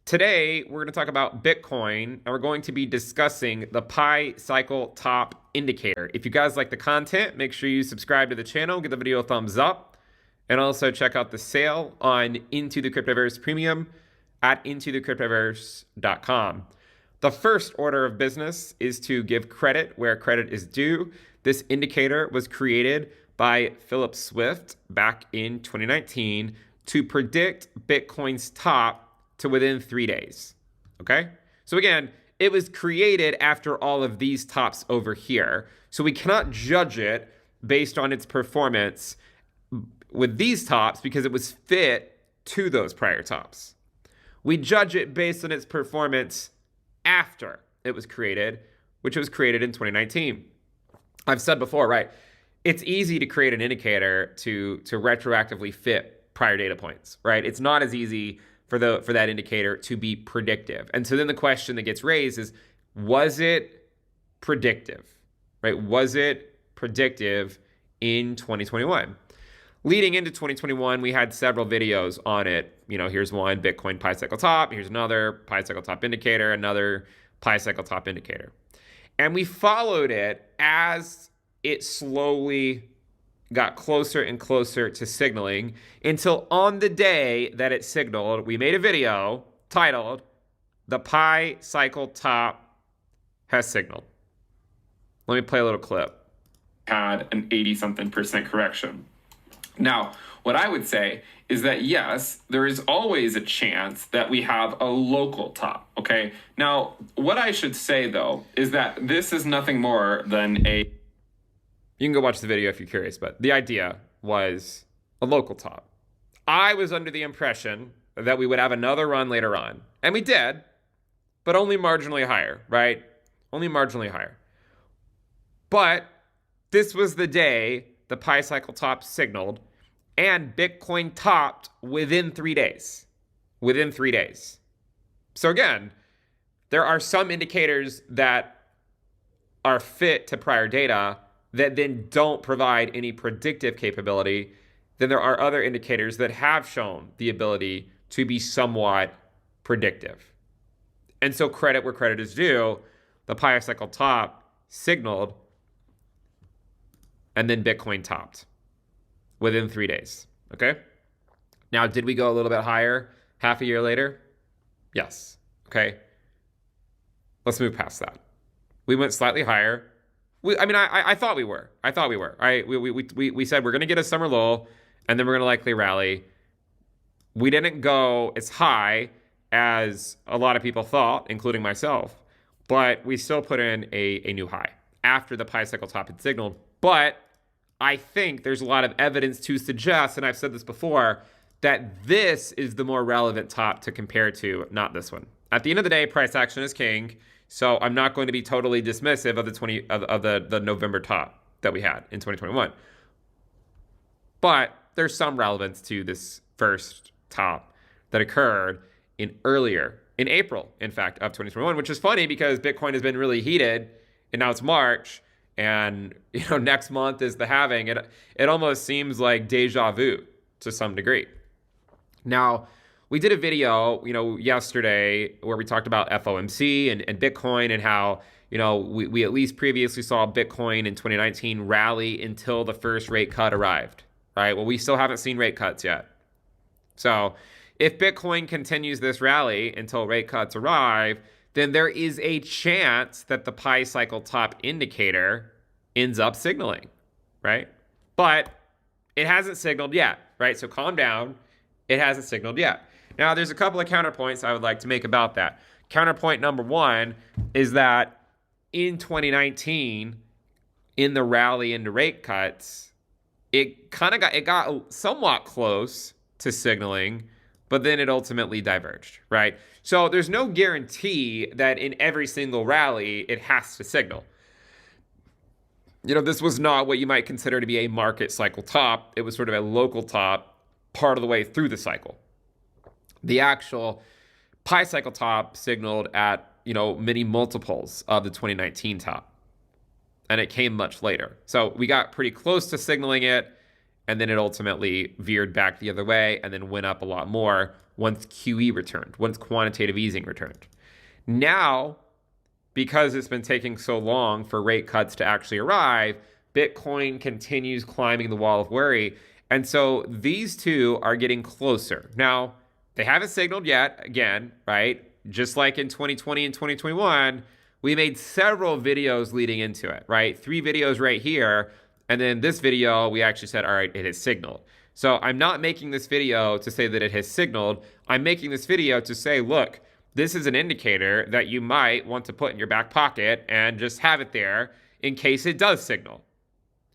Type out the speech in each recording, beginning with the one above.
Today, we're going to talk about Bitcoin, and we're going to be discussing the Pi Cycle Top Indicator. If you guys like the content, make sure you subscribe to the channel, give the video a thumbs up, and also check out the sale on Into the Cryptoverse Premium at intothecryptoverse.com. The first order of business is to give credit where credit is due. This indicator was created by Philip Swift back in 2019 to predict Bitcoin's top to within 3 days. Okay? So again, it was created after all of these tops over here. So we cannot judge it based on its performance with these tops because it was fit to those prior tops. We judge it based on its performance after it was created, which was created in 2019. I've said before, right? It's easy to create an indicator to retroactively fit prior data points, right? It's not as easy for that indicator to be predictive. And so then the question that gets raised is, was it predictive, right? Was it predictive in 2021? Leading into 2021, we had several videos on it. You know, here's one, Bitcoin Pi Cycle Top. Here's another Pi Cycle Top Indicator, another Pi Cycle Top Indicator. And we followed it as it slowly got closer and closer to signaling until on the day that it signaled, we made a video titled, "The Pi Cycle Top Has Signaled." Let me play a little clip. Had an 80-something% correction. Now, what I would say is that yes, there is always a chance that we have a local top, okay? Now, what I should say though, is that this is nothing more than a... You can go watch the video if you're curious, but the idea was a local top. I was under the impression that we would have another run later on, and we did, but only marginally higher, right? Only marginally higher. But this was the day the Pi Cycle Top signaled, and Bitcoin topped within 3 days. Within 3 days. So again, there are some indicators that are fit to prior data that then don't provide any predictive capability. Then there are other indicators that have shown the ability to be somewhat predictive. And so credit where credit is due, the Pi Cycle Top signaled, and then Bitcoin topped within 3 days, okay? Now, did we go a little bit higher half a year later? Yes, okay? Let's move past that. We went slightly higher. I thought we were. We said we're going to get a summer lull, and then we're going to likely rally. We didn't go as high as a lot of people thought, including myself, but we still put in a new high after the Pi Cycle Top had signaled. But I think there's a lot of evidence to suggest, and I've said this before, that this is the more relevant top to compare to, not this one. At the end of the day, price action is king. So I'm not going to be totally dismissive of the November top that we had in 2021. But there's some relevance to this first top that occurred in April, in fact, of 2021, which is funny because Bitcoin has been really heated, and now it's March, and next month is the halving. It almost seems like deja vu to some degree. Now, we did a video, yesterday where we talked about FOMC and Bitcoin and how, we at least previously saw Bitcoin in 2019 rally until the first rate cut arrived, right? Well, we still haven't seen rate cuts yet. So if Bitcoin continues this rally until rate cuts arrive, then there is a chance that the Pi Cycle Top Indicator ends up signaling, right? But it hasn't signaled yet, right? So calm down. It hasn't signaled yet. Now, there's a couple of counterpoints I would like to make about that. Counterpoint number one is that in 2019, in the rally into rate cuts, it got somewhat close to signaling, but then it ultimately diverged, right? So there's no guarantee that in every single rally, it has to signal. This was not what you might consider to be a market cycle top. It was sort of a local top part of the way through the cycle. The actual Pi Cycle Top signaled at, many multiples of the 2019 top. And it came much later. So we got pretty close to signaling it. and then it ultimately veered back the other way and then went up a lot more once QE returned, once quantitative easing returned. Now, because it's been taking so long for rate cuts to actually arrive, Bitcoin continues climbing the wall of worry. And so these two are getting closer. Now, they haven't signaled yet, again, right? Just like in 2020 and 2021, we made several videos leading into it, right? 3 videos right here. And then this video, we actually said, all right, it has signaled. So I'm not making this video to say that it has signaled. I'm making this video to say, look, this is an indicator that you might want to put in your back pocket and just have it there in case it does signal,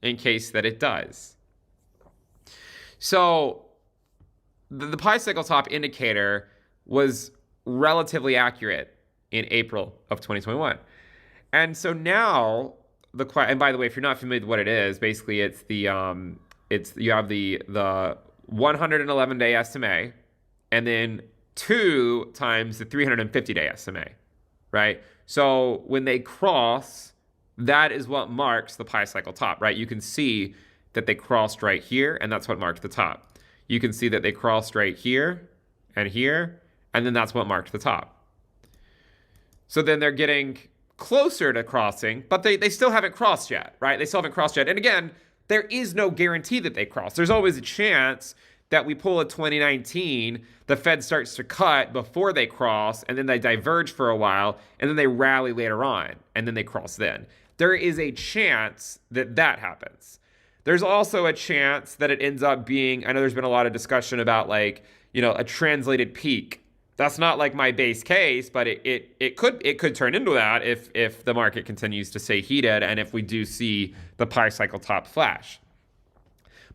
in case that it does. So the Pi cycle top indicator was relatively accurate in April of 2021. And so now and by the way, if you're not familiar with what it is, basically it's you have the 111-day SMA and then 2 times the 350-day SMA, right? So when they cross, that is what marks the Pi cycle top, right? You can see that they crossed right here, and that's what marked the top. You can see that they crossed right here, and then that's what marked the top. So then they're getting closer to crossing, but they still haven't crossed yet, right? They still haven't crossed yet. And again, there is no guarantee that they cross. There's always a chance that we pull a 2019, the Fed starts to cut before they cross, and then they diverge for a while, and then they rally later on, and then they cross then. There is a chance that that happens. There's also a chance that it ends up being, I know there's been a lot of discussion about like, a translated peak. That's not like my base case, but it could turn into that if the market continues to stay heated and if we do see the Pi cycle top flash.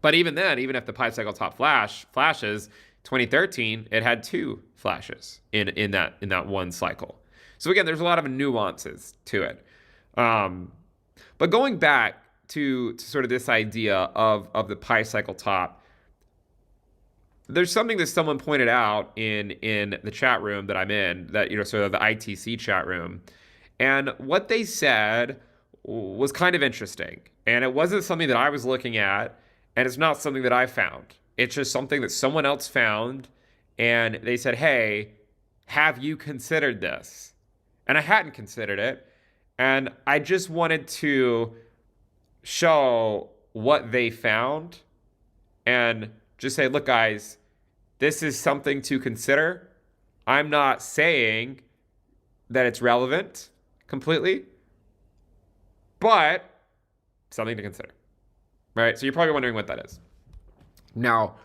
But even then, even if the Pi cycle top flashes, 2013 it had 2 flashes in that one cycle. So again, there's a lot of nuances to it. But going back to sort of this idea of the Pi cycle top, there's something that someone pointed out in the chat room that I'm in, that sort of the ITC chat room, and what they said was kind of interesting, and it wasn't something that I was looking at, and it's not something that I found. It's just something that someone else found, and they said, hey, have you considered this? And I hadn't considered it, and I just wanted to show what they found and just say, look, guys, this is something to consider. I'm not saying that it's relevant completely, but something to consider, right? So you're probably wondering what that is. Now,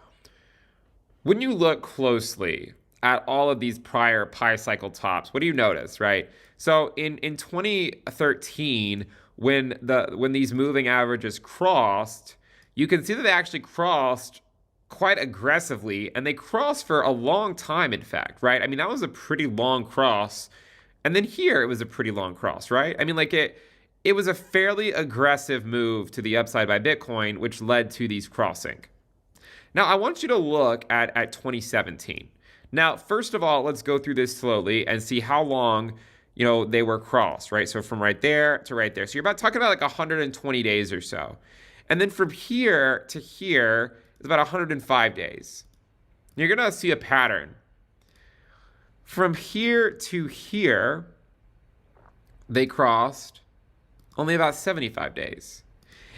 when you look closely at all of these prior Pi cycle tops, what do you notice, right? So in 2013, when these moving averages crossed, you can see that they actually crossed quite aggressively, and they crossed for a long time, in fact, right? I mean, that was a pretty long cross. And then here, it was a pretty long cross, right? I mean, like it was a fairly aggressive move to the upside by Bitcoin, which led to these crossing. Now, I want you to look at 2017. Now, first of all, let's go through this slowly and see how long, they were crossed, right? So from right there to right there. So you're talking about like 120 days or so. And then from here to here, it's about 105 days. You're going to see a pattern. From here to here, they crossed only about 75 days.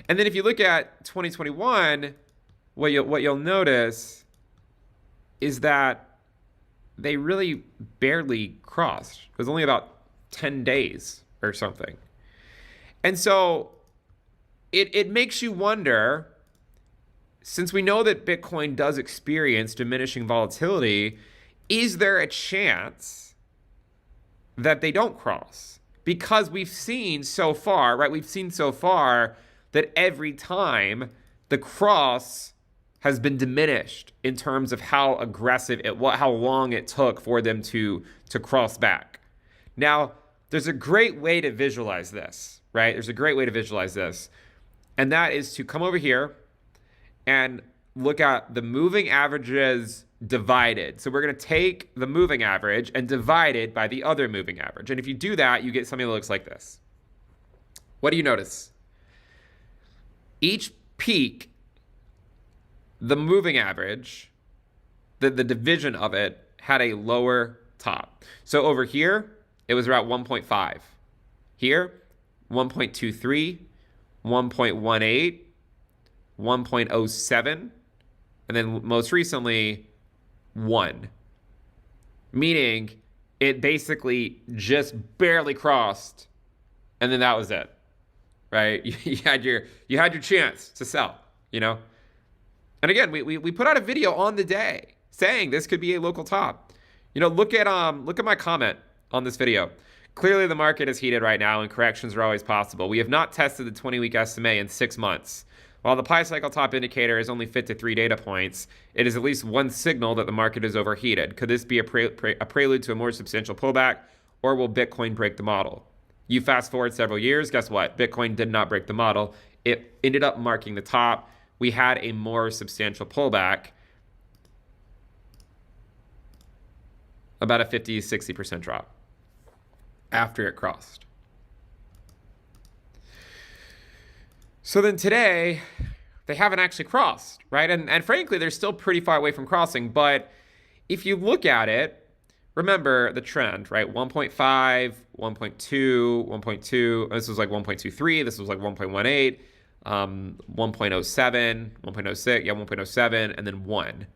And then if you look at 2021, what you'll notice is that they really barely crossed. It was only about 10 days or something. And so it makes you wonder, since we know that Bitcoin does experience diminishing volatility, is there a chance that they don't cross? Because we've seen so far, right? We've seen so far that every time the cross has been diminished in terms of how aggressive how long it took for them to cross back. Now, there's a great way to visualize this, right? There's a great way to visualize this, and that is to come over here and look at the moving averages divided. So we're going to take the moving average and divide it by the other moving average. And if you do that, you get something that looks like this. What do you notice? Each peak the moving average, the division of it had a lower top. So over here, it was about 1.5. Here, 1.23, 1.18, 1.07, and then most recently, 1. Meaning it basically just barely crossed, and then that was it, right? You had your chance to sell, you know? And again, we put out a video on the day saying this could be a local top. You know, look at my comment on this video. Clearly the market is heated right now and corrections are always possible. We have not tested the 20-week SMA in 6 months. While the Pi cycle top indicator is only fit to 3 data points, it is at least one signal that the market is overheated. Could this be a prelude to a more substantial pullback, or will Bitcoin break the model? You fast forward several years, guess what? Bitcoin did not break the model. It ended up marking the top. We had a more substantial pullback, about a 50-60% drop after it crossed. So then today, they haven't actually crossed, right? And frankly, they're still pretty far away from crossing. But if you look at it, remember the trend, right? 1.5, 1.2, 1.2. This was like 1.23. This was like 1.18, 1.07, 1.06, yeah, 1.07, and then 1.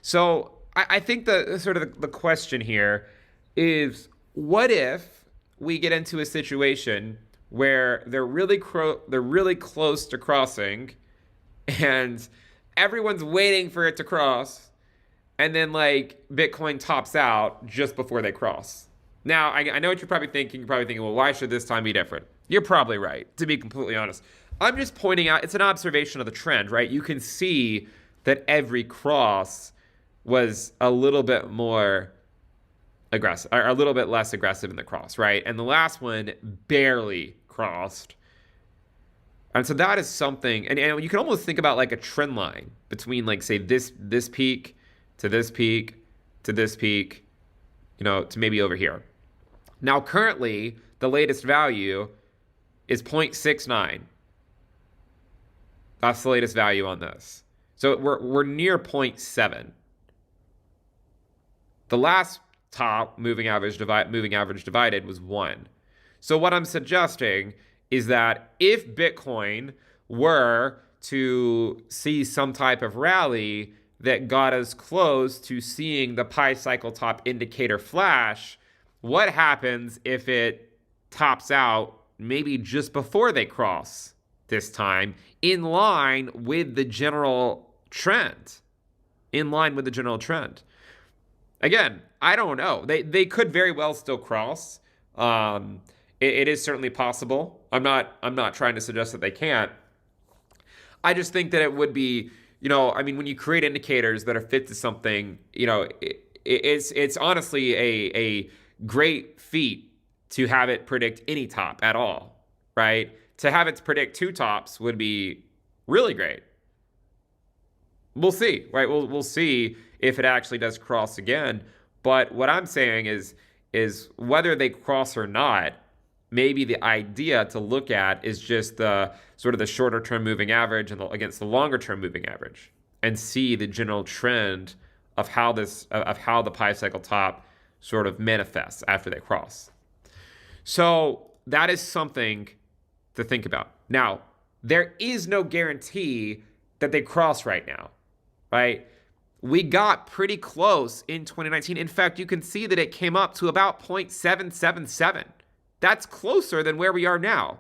So I think the question here is, what if we get into a situation where they're really close to crossing, and everyone's waiting for it to cross, and then like Bitcoin tops out just before they cross? Now, I know what you're probably thinking. You're probably thinking, well, why should this time be different? You're probably right, to be completely honest. I'm just pointing out, it's an observation of the trend, right? You can see that every cross was a little bit more aggressive, or a little bit less aggressive in the cross, right? And the last one barely crossed. And so that is something, and you can almost think about like a trend line between, like, say this peak to this peak to this peak, you know, to maybe over here. Now currently the latest value is 0.69. That's the latest value on this. So we're near 0.7. The last top moving average divided was 1. So what I'm suggesting is that if Bitcoin were to see some type of rally that got us close to seeing the Pi cycle top indicator flash, what happens if it tops out maybe just before they cross this time, in line with the general trend? Again, I don't know. They could very well still cross. It is certainly possible. I'm not trying to suggest that they can't. I just think that it would be, you know, I mean, when you create indicators that are fit to something, you know, it's honestly a great feat to have it predict any top at all, right? To have it predict 2 tops would be really great. We'll see, right? We'll see if it actually does cross again. But what I'm saying is whether they cross or not, maybe the idea to look at is just the sort of the shorter term moving average and against the longer term moving average, and see the general trend of how the Pi cycle top sort of manifests after they cross. So that is something to think about. Now, there is no guarantee that they cross right now, right? We got pretty close in 2019. In fact, you can see that it came up to about 0.777. That's closer than where we are now,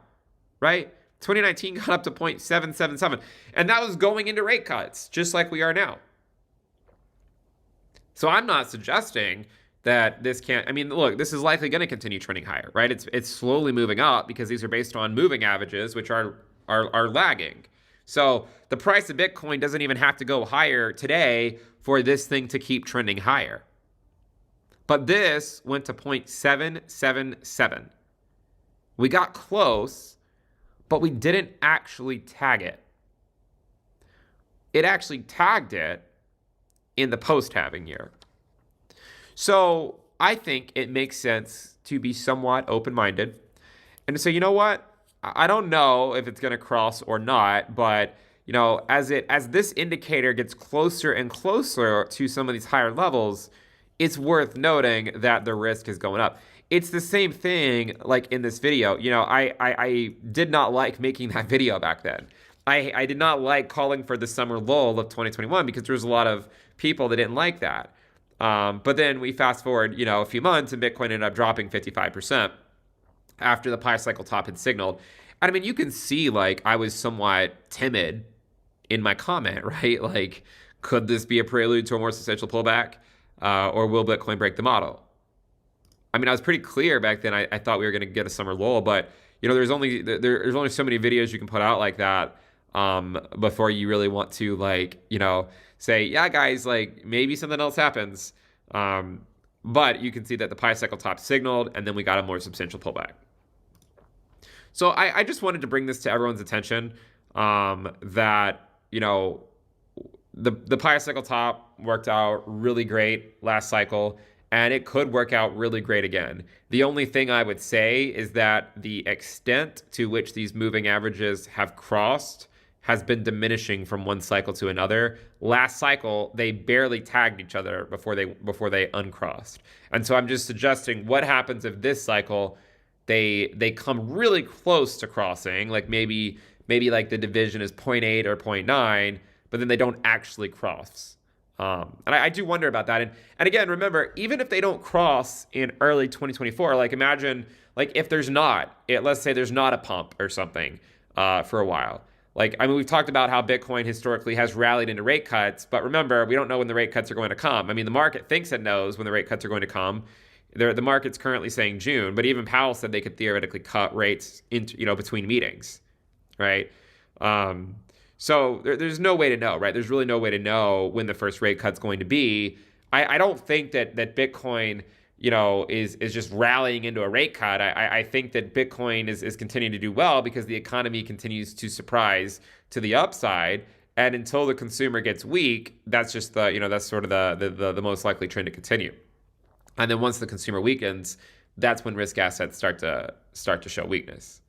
right? 2019 got up to 0.777. And that was going into rate cuts, just like we are now. So I'm not suggesting that this can't, I mean, look, this is likely going to continue trending higher, right? It's slowly moving up because these are based on moving averages, which are lagging. So the price of Bitcoin doesn't even have to go higher today for this thing to keep trending higher. But this went to 0.777. We got close, but we didn't actually tag it. It actually tagged it in the post-halving year. So I think it makes sense to be somewhat open-minded and to say, you know what? I don't know if it's going to cross or not, but as this indicator gets closer and closer to some of these higher levels, it's worth noting that the risk is going up. It's the same thing like in this video. I did not like making that video back then. I did not like calling for the summer lull of 2021 because there was a lot of people that didn't like that. But then we fast forward, a few months and Bitcoin ended up dropping 55% after the Pi cycle top had signaled. And I mean, you can see like I was somewhat timid in my comment, right? Like, could this be a prelude to a more substantial pullback? Or will Bitcoin break the model? I mean, I was pretty clear back then. I thought we were going to get a summer lull, but there's only so many videos you can put out like that before you really want to say, yeah, guys, like maybe something else happens. But you can see that the Pi cycle top signaled, and then we got a more substantial pullback. So I just wanted to bring this to everyone's attention that the Pi cycle top worked out really great last cycle, and it could work out really great again. The only thing I would say is that the extent to which these moving averages have crossed has been diminishing from one cycle to another. Last cycle, they barely tagged each other before they uncrossed. And so I'm just suggesting what happens if this cycle they come really close to crossing, like maybe like the division is 0.8 or 0.9, but then they don't actually cross. And I do wonder about that. And again, remember, even if they don't cross in early 2024, like imagine, like if there's not, let's say there's not a pump or something for a while. Like, I mean, we've talked about how Bitcoin historically has rallied into rate cuts, but remember, we don't know when the rate cuts are going to come. I mean, the market thinks it knows when the rate cuts are going to come. The market's currently saying June, but even Powell said they could theoretically cut rates into, between meetings, right? So there's no way to know, right? There's really no way to know when the first rate cut's going to be. I don't think that Bitcoin, is just rallying into a rate cut. I think that Bitcoin is continuing to do well because the economy continues to surprise to the upside. And until the consumer gets weak, that's just that's sort of the most likely trend to continue. And then once the consumer weakens, that's when risk assets start to show weakness.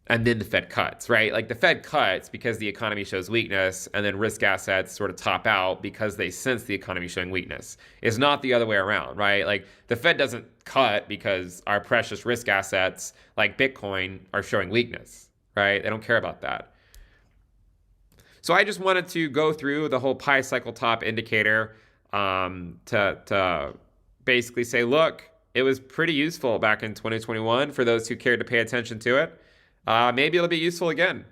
And then the Fed cuts, right? Like the Fed cuts because the economy shows weakness, and then risk assets sort of top out because they sense the economy showing weakness. It's not the other way around, right? Like the Fed doesn't cut because our precious risk assets like Bitcoin are showing weakness, right? They don't care about that. So I just wanted to go through the whole Pi cycle top indicator to basically say, look, it was pretty useful back in 2021 for those who cared to pay attention to it. Maybe it'll be useful again.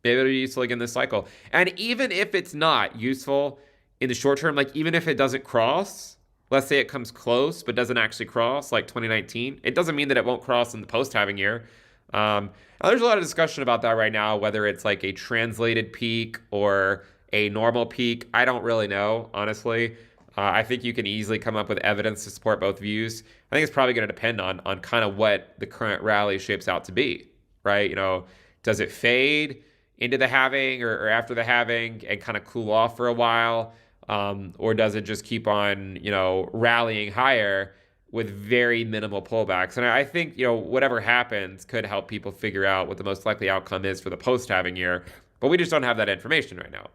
Maybe it'll be useful again this cycle. And even if it's not useful in the short term, like even if it doesn't cross, let's say it comes close but doesn't actually cross like 2019, it doesn't mean that it won't cross in the post-halving year. There's a lot of discussion about that right now, whether it's like a translated peak or a normal peak. I don't really know, honestly. I think you can easily come up with evidence to support both views. I think it's probably going to depend on kind of what the current rally shapes out to be, right? Does it fade into the halving or after the halving and kind of cool off for a while? Or does it just keep on, rallying higher with very minimal pullbacks? And I think, whatever happens could help people figure out what the most likely outcome is for the post-halving year. But we just don't have that information right now.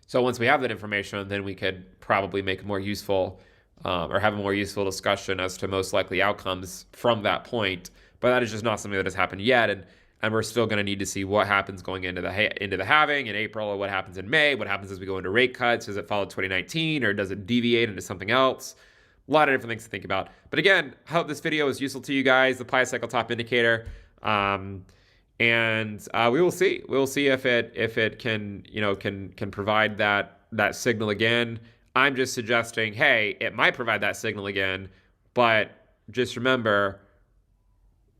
So once we have that information, then we could probably make a more useful or have a more useful discussion as to most likely outcomes from that point. But that is just not something that has happened yet. And we're still going to need to see what happens going into the halving in April, or what happens in May, what happens as we go into rate cuts. Does it follow 2019 or does it deviate into something else? A lot of different things to think about. But again, I hope this video was useful to you guys, the Pi cycle top indicator. And we will see. We'll see if it can provide that signal again. I'm just suggesting, hey, it might provide that signal again, but just remember,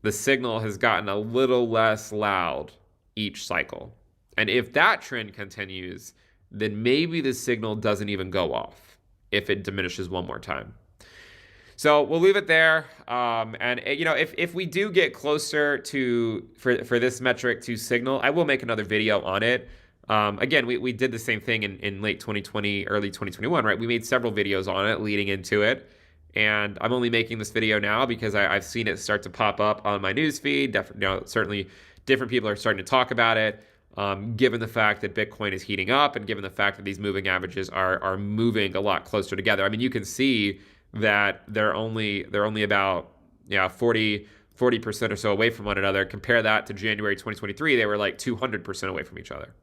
the signal has gotten a little less loud each cycle. And if that trend continues, then maybe the signal doesn't even go off if it diminishes one more time. So we'll leave it there. And if we do get closer to for this metric to signal, I will make another video on it. Again, we did the same thing in late 2020, early 2021, right? We made several videos on it leading into it. And I'm only making this video now because I've seen it start to pop up on my news feed. Certainly different people are starting to talk about it. given the fact that Bitcoin is heating up and given the fact that these moving averages are moving a lot closer together. I mean, you can see that they're only about 40% or so away from one another. Compare that to January 2023, they were like 200% away from each other.